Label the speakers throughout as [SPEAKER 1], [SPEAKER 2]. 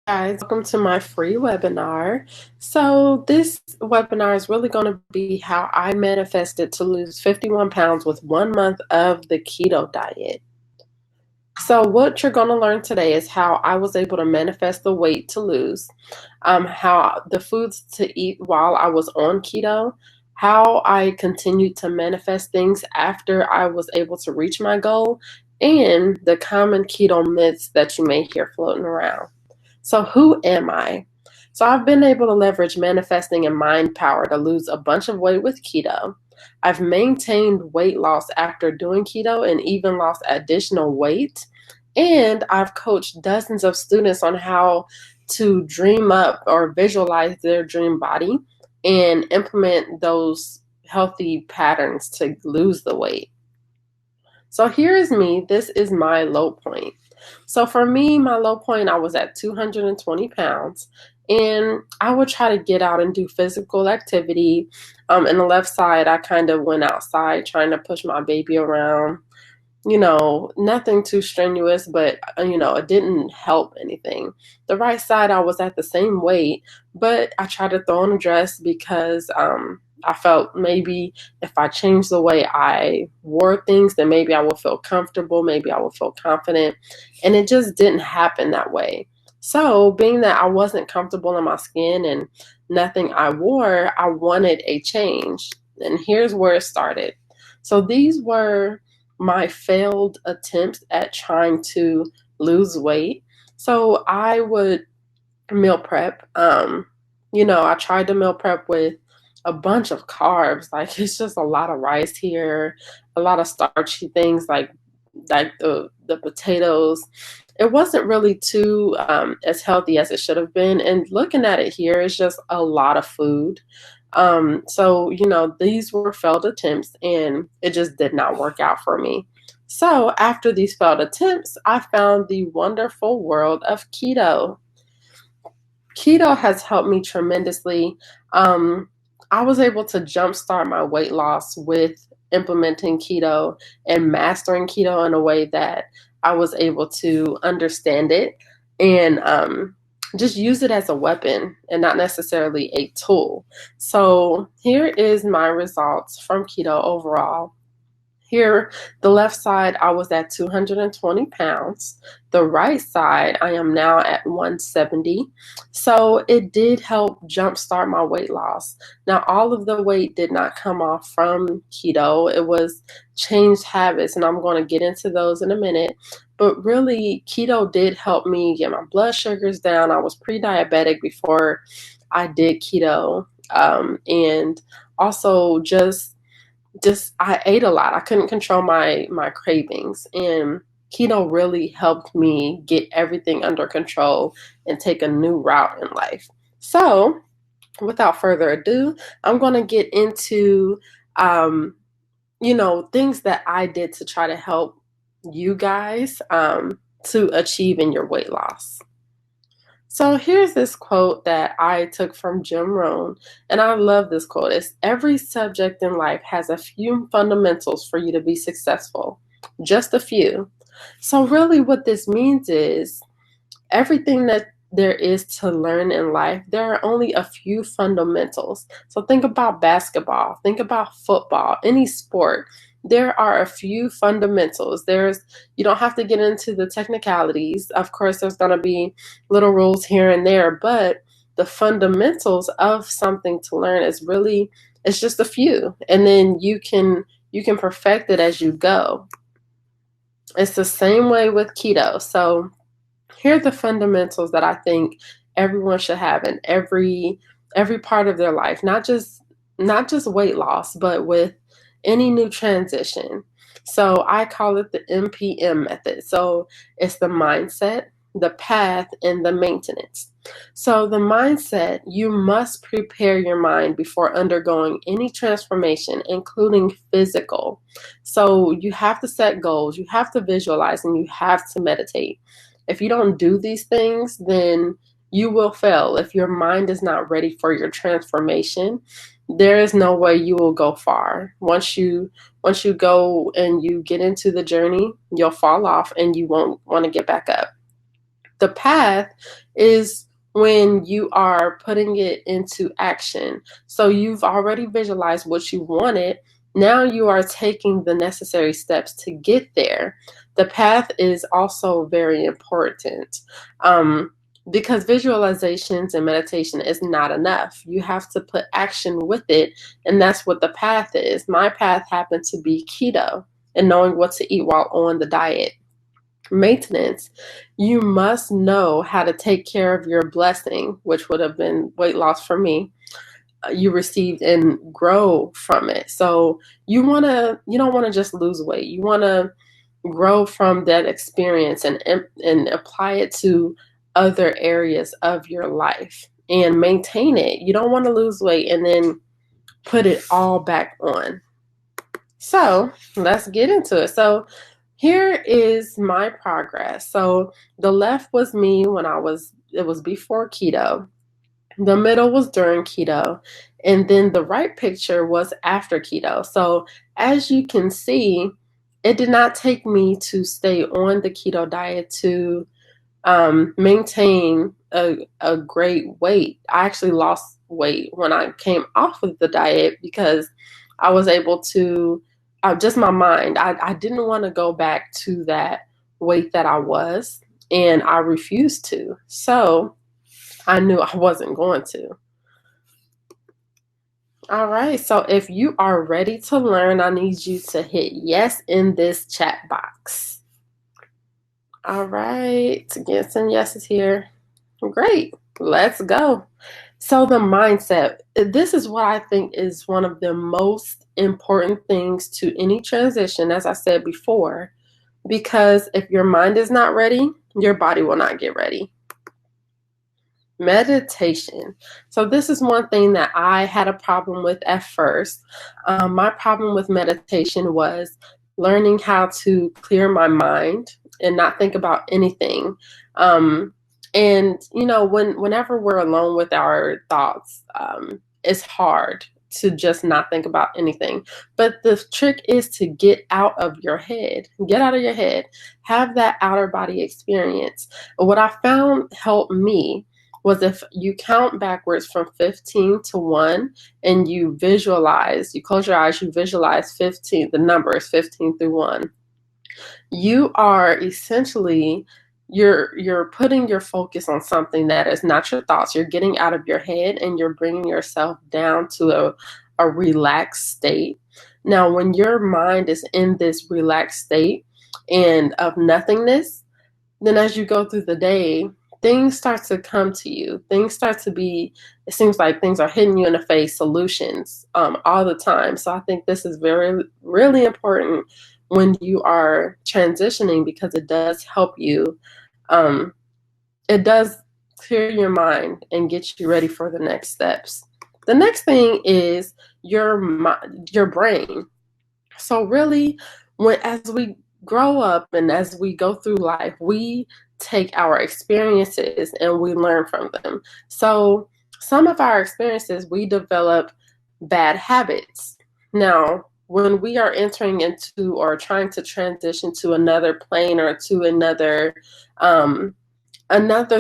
[SPEAKER 1] Guys, welcome to my free webinar. So this webinar is really going to be how I manifested to lose 51 pounds with 1 month of the keto diet. So what you're going to learn today is how I was able to manifest the weight to lose, how the foods to eat while I was on keto, how I continued to manifest things after I was able to reach my goal, and the common keto myths that you may hear floating around. So who am I? So I've been able to leverage manifesting and mind power to lose a bunch of weight with keto. I've maintained weight loss after doing keto and even lost additional weight. And I've coached dozens of students on how to dream up or visualize their dream body and implement those healthy patterns to lose the weight. So here's me. This is my low point. So for me, my low point, I was at 220 pounds. And I would try to get out and do physical activity. In the left side, I kind of went outside trying to push my baby around. Nothing too strenuous, but, it didn't help anything. The right side, I was at the same weight, but I tried to throw on a dress because I felt maybe if I changed the way I wore things, then maybe I would feel comfortable, maybe I would feel confident, and it just didn't happen that way. So being that I wasn't comfortable in my skin and nothing I wore, I wanted a change. And here's where it started. So these were my failed attempts at trying to lose weight. So I would meal prep. I tried to meal prep with a bunch of carbs. Like it's just a lot of rice here, a lot of starchy things like the potatoes. It wasn't really too as healthy as it should have been. And looking at it here, it's just a lot of food. So these were failed attempts and it just did not work out for me. So after these failed attempts, I found the wonderful world of keto. Keto has helped me tremendously. I was able to jumpstart my weight loss with implementing keto and mastering keto in a way that I was able to understand it and just use it as a weapon and not necessarily a tool. So here is my results from keto overall. Here, the left side, I was at 220 pounds. The right side, I am now at 170. So it did help jumpstart my weight loss. Now, all of the weight did not come off from keto. It was changed habits, and I'm going to get into those in a minute. But really, keto did help me get my blood sugars down. I was pre-diabetic before I did keto. And also just I ate a lot. I couldn't control my cravings, and keto really helped me get everything under control and take a new route in life. So, without further ado, I'm going to get into things that I did to try to help you guys to achieve in your weight loss. So here's this quote that I took from Jim Rohn, and I love this quote. It's every subject in life has a few fundamentals for you to be successful, just a few. So really what this means is everything that there is to learn in life, there are only a few fundamentals. So think about basketball, think about football, any sport. There are a few fundamentals. You don't have to get into the technicalities. Of course, there's going to be little rules here and there, but the fundamentals of something to learn it's just a few. And then you can perfect it as you go. It's the same way with keto. So here are the fundamentals that I think everyone should have in every part of their life, not just weight loss, but with any new transition. So I call it the MPM method. So it's the mindset, the path, and the maintenance. So the mindset, you must prepare your mind before undergoing any transformation, including physical. So you have to set goals, you have to visualize, and you have to meditate. If you don't do these things, then you will fail. If your mind is not ready for your transformation, there is no way you will go far. Once you go and you get into the journey, you'll fall off and you won't want to get back up. The path is when you are putting it into action. So you've already visualized what you wanted. Now you are taking the necessary steps to get there. The path is also very important. Um, because visualizations and meditation is not enough. You have to put action with it, and that's what the path is. My path happened to be keto and knowing what to eat while on the diet. Maintenance, you must know how to take care of your blessing, which would have been weight loss for me. You received and grow from it. So you don't want to just lose weight. You want to grow from that experience and apply it to other areas of your life and maintain it. You don't want to lose weight and then put it all back on. So let's get into it. So here is my progress. So the left was me when it was before keto. The middle was during keto. And then the right picture was after keto. So as you can see, it did not take me to stay on the keto diet to maintain a great weight. I actually lost weight when I came off of the diet because I was able to, just my mind, I didn't want to go back to that weight that I was, and I refused to. So I knew I wasn't going to. All right, so if you are ready to learn, I need you to hit yes in this chat box. All right, get some yeses here. Great, let's go. So the mindset, this is what I think is one of the most important things to any transition, as I said before, because if your mind is not ready, your body will not get ready. Meditation. So this is one thing that I had a problem with at first. My problem with meditation was learning how to clear my mind and not think about anything. And whenever we're alone with our thoughts, it's hard to just not think about anything. But the trick is to get out of your head. Get out of your head. Have that outer body experience. What I found helped me was if you count backwards from 15 to 1 and you close your eyes, you visualize 15, the numbers 15 through 1. You are essentially you're putting your focus on something that is not your thoughts. You're getting out of your head and you're bringing yourself down to a relaxed state. Now, when your mind is in this relaxed state and of nothingness, then as you go through the day, things start to come to you. Things start to be, it seems like things are hitting you in the face, solutions all the time. So I think this is very, really important when you are transitioning because it does help you. It does clear your mind and get you ready for the next steps. The next thing is your brain. So really, as we grow up and as we go through life, we take our experiences and we learn from them. So some of our experiences, we develop bad habits. Now, when we are entering into or trying to transition to another plane or to another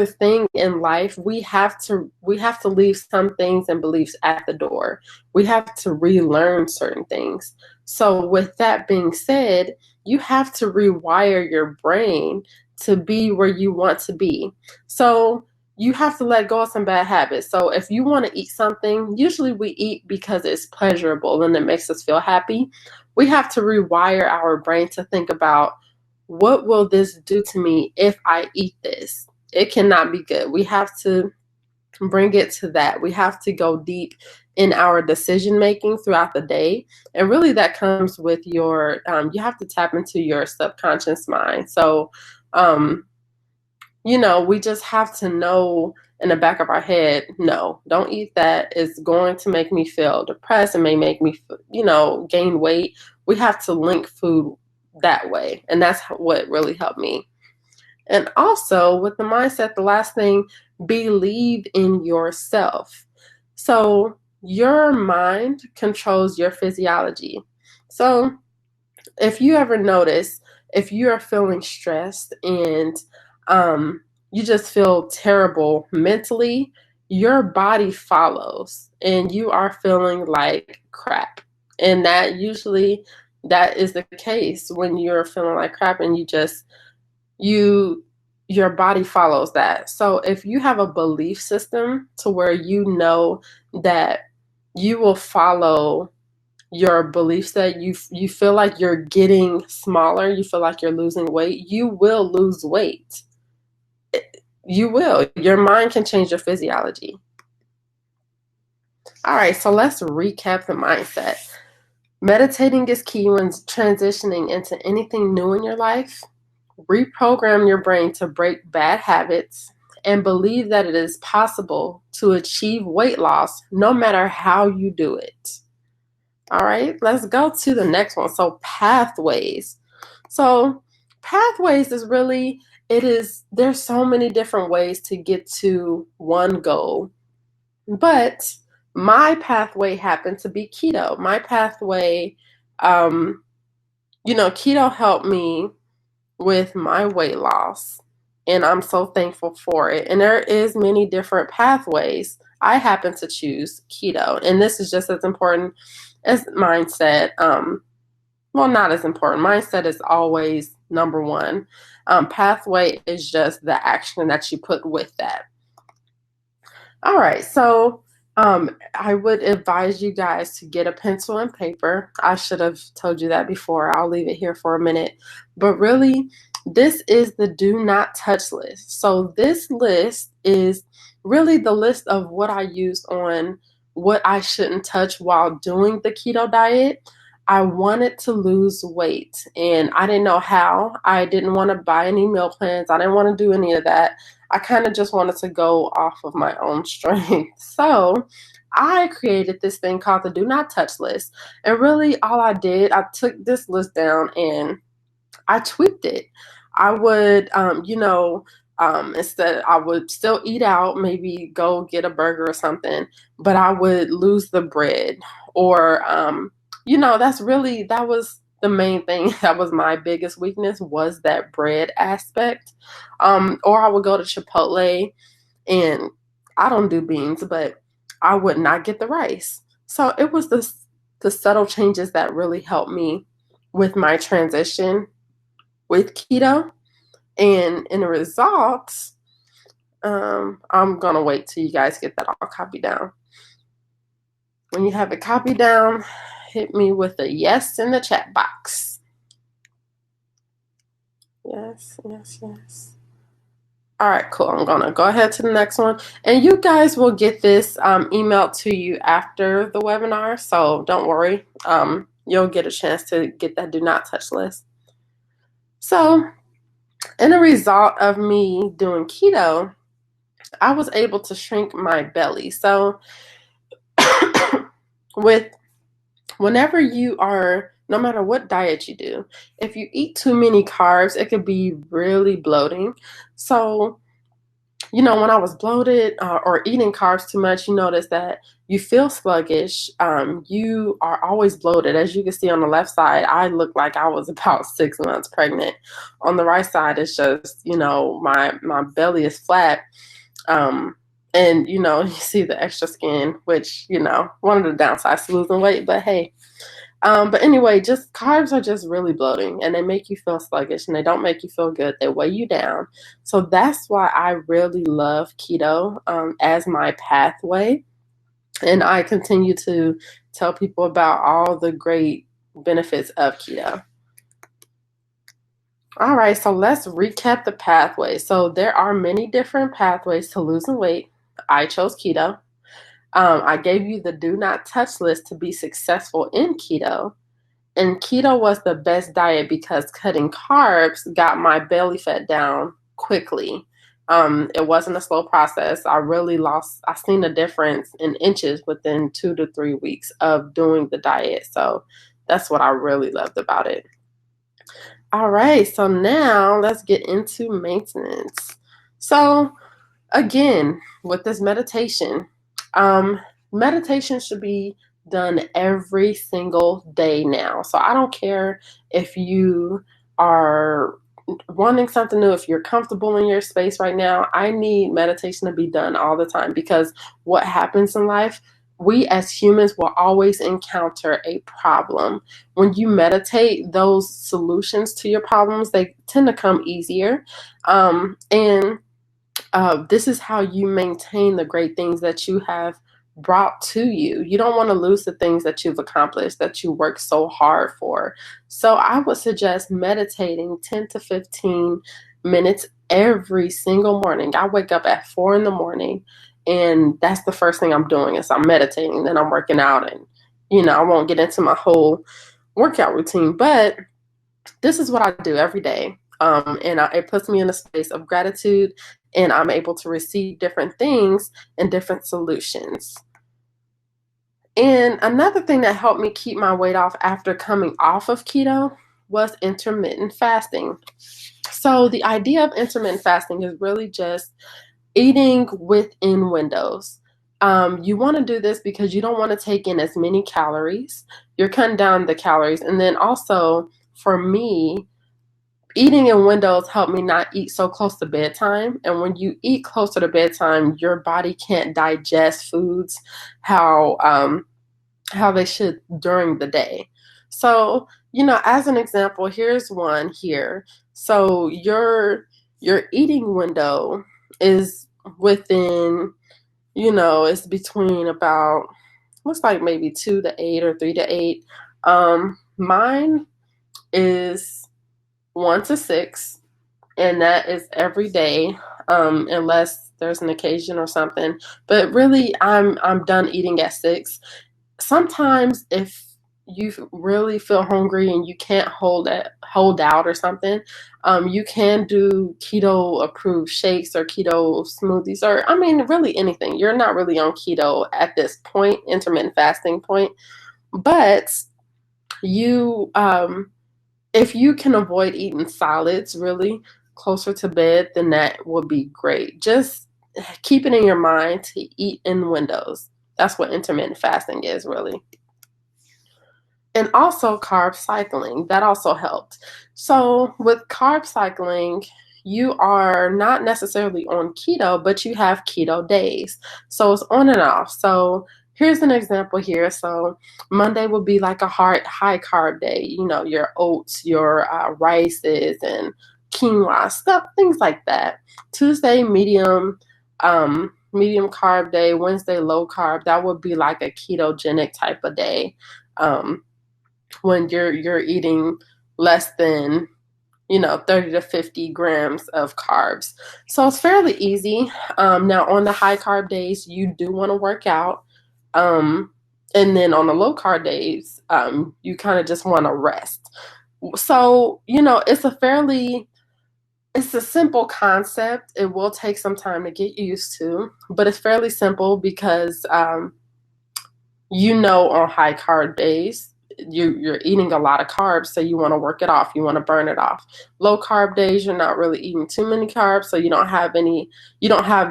[SPEAKER 1] thing in life, we have to leave some things and beliefs at the door. We have to relearn certain things. So with that being said, you have to rewire your brain to be where you want to be. So you have to let go of some bad habits. So if you want to eat something, usually we eat because it's pleasurable and it makes us feel happy. We have to rewire our brain to think about, what will this do to me if I eat this? It cannot be good. We have to bring it to that. We have to go deep in our decision making throughout the day. And really that comes with your, you have to tap into your subconscious mind. So, we just have to know in the back of our head, no, don't eat that. It's going to make me feel depressed. It may make me, gain weight. We have to link food that way. And that's what really helped me. And also with the mindset, the last thing, believe in yourself. So your mind controls your physiology. So if you ever notice, if you are feeling stressed and you just feel terrible mentally, your body follows and you are feeling like crap. And that is the case when you're feeling like crap, and you your body follows that. So if you have a belief system to where you know that you will follow your beliefs, that you feel like you're getting smaller, you feel like you're losing weight, you will lose weight. You will. Your mind can change your physiology. All right, so let's recap the mindset. Meditating is key when transitioning into anything new in your life. Reprogram your brain to break bad habits and believe that it is possible to achieve weight loss no matter how you do it. All right, let's go to the next one. So, pathways. So, pathways is really, there's so many different ways to get to one goal. But my pathway happened to be keto. My pathway, keto helped me with my weight loss, and I'm so thankful for it. And there is many different pathways. I happen to choose keto, and this is just as important as mindset. Well, not as important. Mindset is always number one. Pathway is just the action that you put with that. All right, so I would advise you guys to get a pencil and paper. I should have told you that before. I'll leave it here for a minute. But really, this is the do not touch list. So this list is really the list of what I used on what I shouldn't touch while doing the keto diet. I wanted to lose weight and I didn't know how. I didn't want to buy any meal plans. I didn't want to do any of that. I kind of just wanted to go off of my own strength. So I created this thing called the do not touch list. And really all I did, I took this list down and I tweaked it. I would, instead, I would still eat out, maybe go get a burger or something, but I would lose the bread. Or, that was the main thing. That was my biggest weakness, was that bread aspect. Or I would go to Chipotle, and I don't do beans, but I would not get the rice. So it was the subtle changes that really helped me with my transition with keto. And in the results, I'm gonna wait till you guys get that all copied down. When you have it copied down, hit me with a yes in the chat box. Yes, yes, yes. All right, cool. I'm gonna go ahead to the next one, and you guys will get this emailed to you after the webinar, so don't worry. You'll get a chance to get that do not touch list. So, in the result of me doing keto, I was able to shrink my belly. So, whenever you are, no matter what diet you do, if you eat too many carbs, it could be really bloating. So, when I was bloated or eating carbs too much, you notice that you feel sluggish. You are always bloated. As you can see on the left side, I look like I was about 6 months pregnant. On the right side, it's just, my belly is flat. And, you see the extra skin, which, one of the downsides to losing weight, but hey. But anyway, just carbs are just really bloating, and they make you feel sluggish, and they don't make you feel good. They weigh you down. So that's why I really love keto as my pathway. And I continue to tell people about all the great benefits of keto. All right, so let's recap the pathway. So there are many different pathways to losing weight. I chose keto. I gave you the do not touch list to be successful in keto. And keto was the best diet because cutting carbs got my belly fat down quickly. It wasn't a slow process. I seen a difference in inches within 2 to 3 weeks of doing the diet. So that's what I really loved about it. All right, so now let's get into maintenance. So again, with this meditation, meditation should be done every single day now. So I don't care if you are wanting something new, if you're comfortable in your space right now, I need meditation to be done all the time, because what happens in life, we as humans will always encounter a problem. When you meditate, those solutions to your problems, they tend to come easier. And this is how you maintain the great things that you have brought to you. You don't want to lose the things that you've accomplished, that you worked so hard for. So I would suggest meditating 10 to 15 minutes every single morning. I wake up at 4 in the morning, and that's the first thing I'm doing is I'm meditating. Then I'm working out, and I won't get into my whole workout routine, but this is what I do every day. And it puts me in a space of gratitude, and I'm able to receive different things and different solutions. And another thing that helped me keep my weight off after coming off of keto was intermittent fasting. So the idea of intermittent fasting is really just eating within windows. You want to do this because you don't want to take in as many calories. You're cutting down the calories. And then also, for me, eating in windows help me not eat so close to bedtime. And when you eat closer to bedtime, your body can't digest foods how they should during the day. So, as an example, here's one here. So your eating window is within, it's between about, looks like maybe 2 to 8 or 3 to 8. Mine is 1 to 6, and that is every day, unless there's an occasion or something. But really, I'm done eating at 6. Sometimes, if you really feel hungry and you can't hold out or something, you can do keto approved shakes or keto smoothies, or really anything. You're not really on keto at this point, intermittent fasting point, but you if you can avoid eating solids really closer to bed, then that would be great. Just keep it in your mind to eat in windows. That's what intermittent fasting is, really. And also carb cycling, that also helped. So with carb cycling, you are not necessarily on keto, but you have keto days. So it's on and off. So here's an example here. So Monday would be like a high carb day, your oats, your rices and quinoa stuff, things like that. Tuesday, medium carb day. Wednesday, low carb. That would be like a ketogenic type of day. When you're eating less than 30 to 50 grams of carbs. So it's fairly easy. Now on the high carb days, you do want to work out. And then on the low carb days, you kind of just want to rest. So, it's a simple concept. It will take some time to get used to, but it's fairly simple because, on high carb days, you're eating a lot of carbs, so you want to work it off. You want to burn it off. Low carb days, you're not really eating too many carbs, so you don't have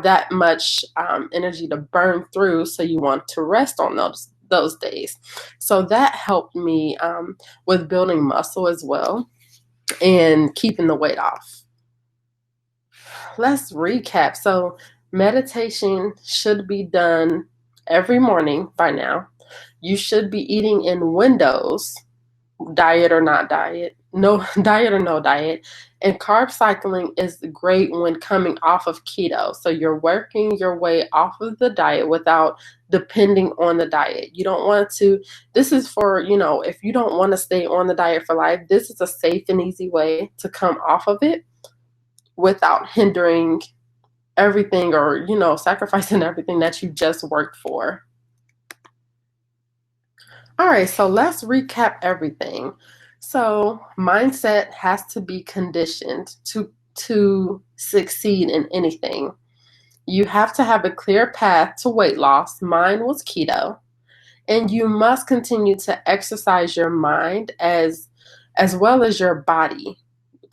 [SPEAKER 1] that much energy to burn through, so you want to rest on those days. So that helped me with building muscle as well and keeping the weight off. Let's recap. So meditation should be done every morning by now. You should be eating in windows, diet or not diet, no diet or no diet. And carb cycling is great when coming off of keto. So you're working your way off of the diet without depending on the diet. You don't want to, this is for, if you don't want to stay on the diet for life, this is a safe and easy way to come off of it without hindering everything or, sacrificing everything that you just worked for. All right, so let's recap everything. So mindset has to be conditioned to succeed in anything. You have to have a clear path to weight loss. Mine was keto. And you must continue to exercise your mind as well as your body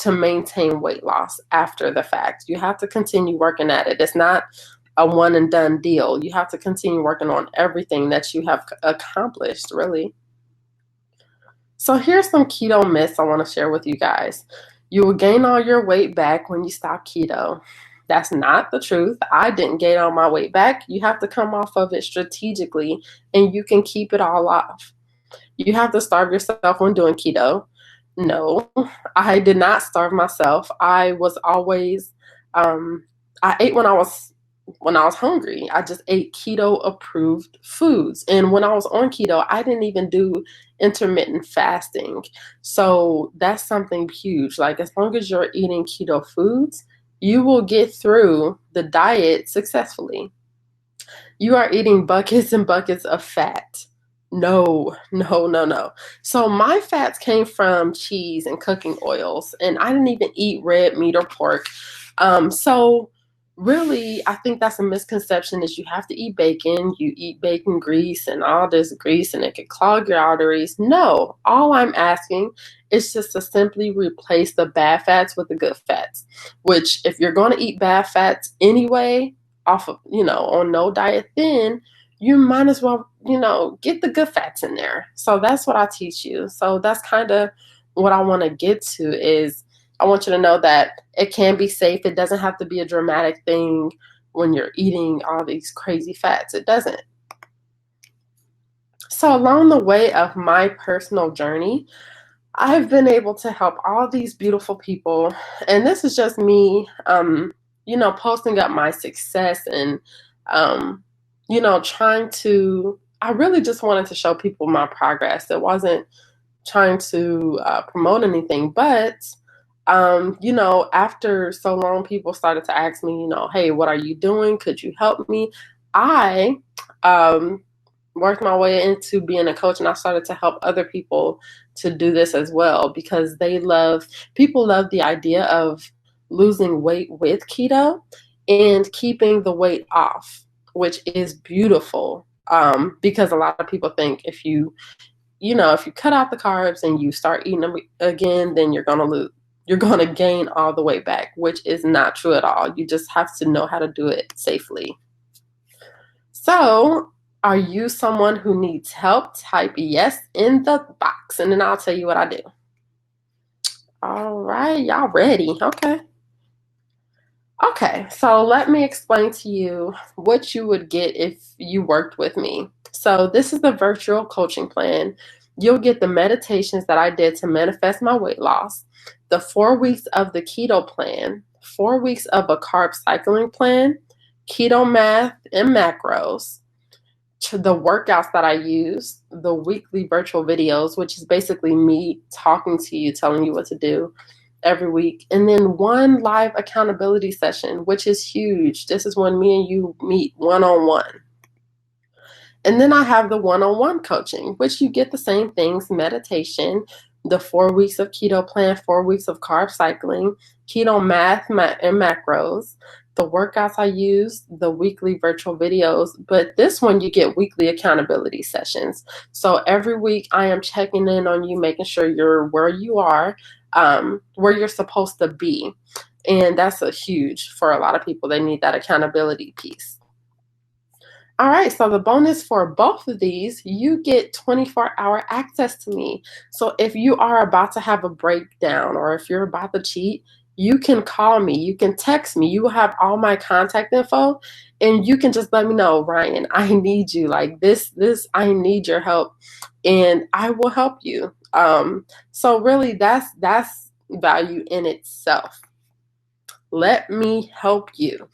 [SPEAKER 1] to maintain weight loss after the fact. You have to continue working at it. It's not a one and done deal. You have to continue working on everything that you have accomplished, really. So here's some keto myths I want to share with you guys. You will gain all your weight back when you stop keto. That's not the truth. I didn't gain all my weight back. You have to come off of it strategically, and you can keep it all off. You have to starve yourself when doing keto. No, I did not starve myself. I was always, I ate when I was hungry. I just ate keto approved foods. And when I was on keto, I didn't even do intermittent fasting. So that's something huge. Like, as long as you're eating keto foods, you will get through the diet successfully. You are eating buckets and buckets of fat. No, no, no, no. So my fats came from cheese and cooking oils, and I didn't even eat red meat or pork. So really, I think that's a misconception is you have to eat bacon. You eat bacon grease and all this grease, and it could clog your arteries. No, all I'm asking is just to simply replace the bad fats with the good fats, which if you're going to eat bad fats anyway, off of, on no diet, then you might as well, get the good fats in there. So that's what I teach you. So that's kind of what I want to get to is I want you to know that it can be safe. It doesn't have to be a dramatic thing when you're eating all these crazy fats. It doesn't. So along the way of my personal journey, I've been able to help all these beautiful people. And this is just me, posting up my success and, trying to, I really just wanted to show people my progress. It wasn't trying to promote anything, but, after so long, people started to ask me, hey, what are you doing? Could you help me? I, um, worked my way into being a coach, and I started to help other people to do this as well because people love the idea of losing weight with keto and keeping the weight off, which is beautiful. Because a lot of people think if you cut out the carbs and you start eating them again, then you're going to gain all the weight back, which is not true at all. You just have to know how to do it safely. So, are you someone who needs help? Type yes in the box, and then I'll tell you what I do. All right, y'all ready? Okay. Okay, so let me explain to you what you would get if you worked with me. So, this is the virtual coaching plan. You'll get the meditations that I did to manifest my weight loss, the 4 weeks of the keto plan, 4 weeks of a carb cycling plan, keto math and macros, the workouts that I use, the weekly virtual videos, which is basically me talking to you, telling you what to do every week, and then one live accountability session, which is huge. This is when me and you meet one-on-one. And then I have the one-on-one coaching, which you get the same things: meditation, the 4 weeks of keto plan, 4 weeks of carb cycling, keto math and macros, the workouts I use, the weekly virtual videos. But this one, you get weekly accountability sessions. So every week I am checking in on you, making sure you're where you are, where you're supposed to be. And that's a huge for a lot of people. They need that accountability piece. All right, so the bonus for both of these, you get 24-hour access to me. So if you are about to have a breakdown or if you're about to cheat, you can call me, you can text me, you will have all my contact info, and you can just let me know, Ryan, I need you. Like this, I need your help, and I will help you. So really that's value in itself. Let me help you.